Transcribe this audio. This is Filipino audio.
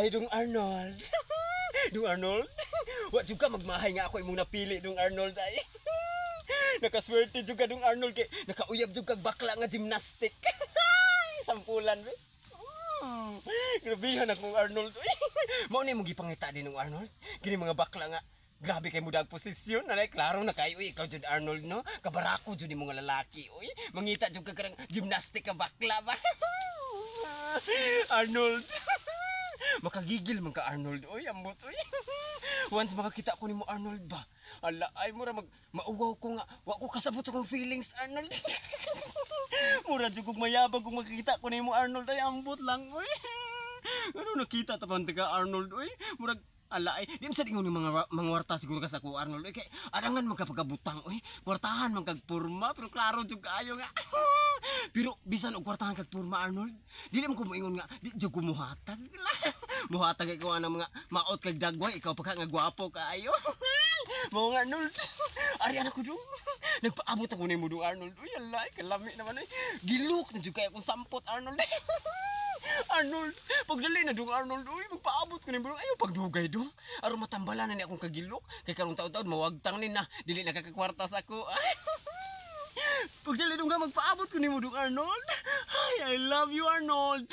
Ay, Dong Arnold. Dong Arnold? Wa juga magmahay nga ako imong napili, Dong Arnold ay. Nakaswerte juga Dong Arnold kay nakauyab juga bakla nga gymnastic. Sampulan be. Grabihan akong Arnold. Mao ni mong gipangita din ng Arnold. Kini mga bakla nga grabe kay mudag posisyon. Alay klaro na kay uy ikaw jud Arnold no. Kabarako jud ni mga lalaki. Uy, mangita jud ka karang gymnastic ka bakla ba. Arnold. Makagigil man ka Arnold. Uy, ambot uy. Once makakita ko nimo Arnold ba. Ala ay mura mauwaw ko nga. Wa ko kasabot sa kong feelings Arnold. Mura jud kog mayabang kung makikita ko nimo Arnold ay ambot lang uy. Ano nakita ta man ka Arnold uy. Murag ala ay di sa ingon mga warta siguro ka sa ko Arnold uy kay arangan magkapagabutang uy. Kwartahan man kag porma pero klaro jud kaayo nga. Pero bisan og kwartahan kag porma Arnold, dili mo ko moingon nga di jud ko muhatag. Muhatag kay ko ana mga maot kag dagway ikaw pa ka nga gwapo kaayo. Mao nga Arnold. Ari ana ko dong. Nagpaabot ako nimo dong Arnold. Uy ala kalami naman ay. Gilok na jud kay akong sampot Arnold. Arnold, pagdali na dong Arnold, uy, magpaabot ko ni bro. Ayaw pagdugay dong. Aron matambalan na ni akong kagilok. Kay karong taon-taon mawagtang ni na dili nakakakwartas ako. Pagdali dong nga magpaabot ko ni mo dong Arnold. Ay, I love you Arnold.